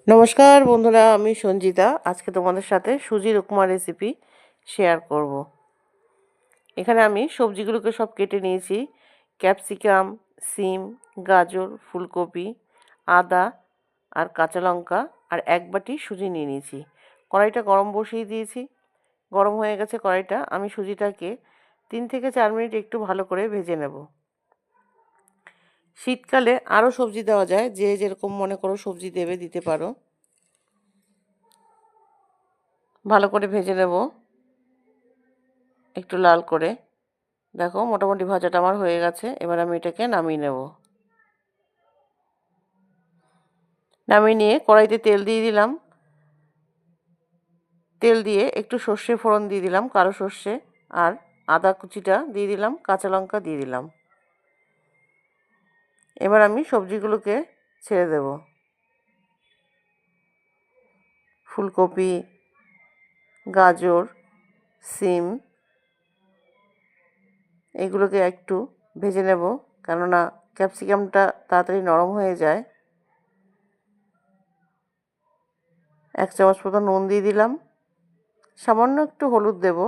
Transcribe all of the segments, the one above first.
নমস্কার বন্ধুরা, আমি সঞ্জিতা। আজকে তোমাদের সাথে সুজির উপমা রেসিপি শেয়ার করব। এখানে আমি সবজিগুলোকে সব কেটে নিয়েছি। ক্যাপসিকাম, সিম, গাজর, ফুলকপি, আদা আর কাঁচা লঙ্কা আর এক বাটি সুজি নিয়ে নিয়েছি। কড়াইটা গরম বসিয়ে দিয়েছি। গরম হয়ে গেছে কড়াইটা। আমি সুজিটাকে 3 থেকে 4 মিনিট একটু ভালো করে ভেজে নেব। শীতকালে আরও সবজি দেওয়া যায়, যে যেরকম মনে করো সবজি দেবে, দিতে পারো। ভালো করে ভেজে নেব একটু লাল করে। দেখো মোটামুটি ভাজাটা আমার হয়ে গেছে। এবার আমি এটাকে নামিয়ে নেব। নামিয়ে নিয়ে কড়াইতে তেল দিয়ে দিলাম। তেল দিয়ে একটু সর্ষে ফোড়ন দিয়ে দিলাম, কালো সর্ষে, আর আদা কুচিটা দিয়ে দিলাম, কাঁচা লঙ্কা দিয়ে দিলাম। এবার আমি সবজিগুলোকে ছেড়ে দেব। ফুলকপি, গাজর, সিম এগুলোকে একটু ভেজে নেব, কেননা ক্যাপসিকামটা তাড়াতাড়ি নরম হয়ে যায়। 1 চামচ মতো নুন দিয়ে দিলাম, সামান্য একটু হলুদ দেব।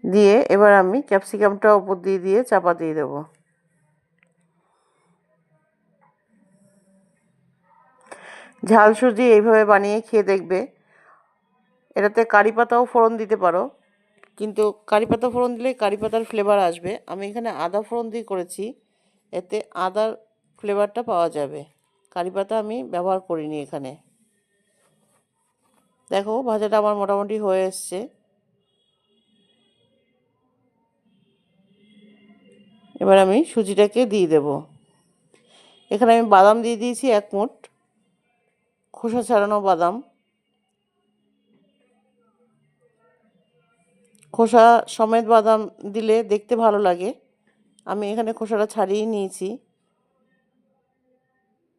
দিয়ে এবার আমি ক্যাপসিকামটা উপর দিয়ে দিয়ে চাপা দিয়ে দেবো। ঝাল সুজি এইভাবে বানিয়ে খেয়ে দেখবে। এটাতে কারি পাতাও ফোড়ন দিতে পারো, কিন্তু কারি পাতা ফোড়ন দিলে কারি পাতার ফ্লেভার আসবে। আমি এখানে আদা ফোড়ন দিয়ে করেছি, এতে আদার ফ্লেভারটা পাওয়া যাবে। কারি পাতা আমি ব্যবহার করিনি এখানে। দেখো ভাজাটা আমার মোটামুটি হয়ে এসছে। এবার আমি সুজিটাকে দিয়ে দেব। এখানে আমি বাদাম দিয়ে দিয়েছি 1 মুঠ, খোসা ছাড়ানো বাদাম। খোসা সমেত বাদাম দিলে দেখতে ভালো লাগে। আমি এখানে খোসাটা ছাড়িয়ে নিয়েছি।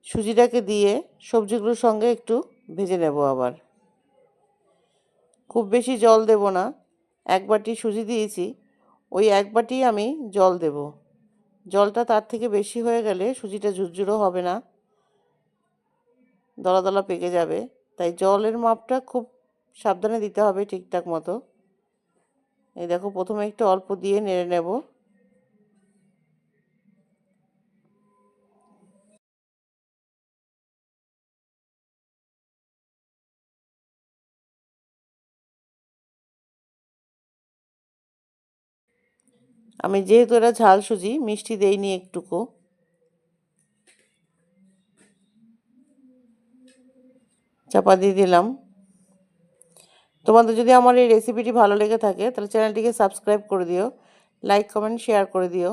সুজিটাকে দিয়ে সবজিগুলোর সঙ্গে একটু ভেজে নেব। আবার খুব বেশি জল দেব না। 1 বাটি সুজি দিয়েছি, ওই 1 বাটি আমি জল দেব। জলটা তার থেকে বেশি হয়ে গেলে সুজিটা ঝুরঝুরো হবে না, দলা দলা পেকে যাবে। তাই জলের মাপটা খুব সাবধানে দিতে হবে, ঠিকঠাক মতো। এই দেখো প্রথমে একটু অল্প দিয়ে নেড়ে নেব। আমি যেহেতু এটা ঝাল সুজি, মিষ্টি দেইনি একটুকু। চাপা দিয়ে দিলাম। তোমাদের যদি আমার এই রেসিপিটি ভালো লেগে থাকে তাহলে চ্যানেলটিকে সাবস্ক্রাইব করে দিও, লাইক কমেন্ট শেয়ার করে দিও।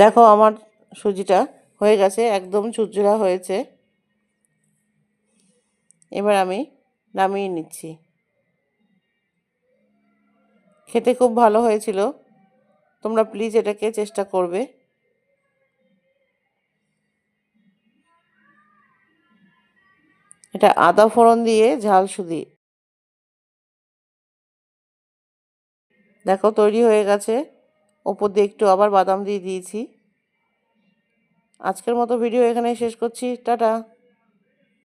দেখো আমার সুজিটা হয়ে গেছে, একদম ঝুরঝুরা হয়েছে। এবার আমি নামিয়ে নিচ্ছি। খেতে খুব ভালো হয়েছিল, তোমরা প্লিজ এটাকে চেষ্টা করবে। এটা আদা ফোড়ন দিয়ে ঝাল সুজি। দেখো তৈরি হয়ে গেছে। ওপর দিয়ে একটু আবার বাদাম দিয়ে দিয়েছি। আজকের মতো ভিডিও এখানেই শেষ করছি। টাটা।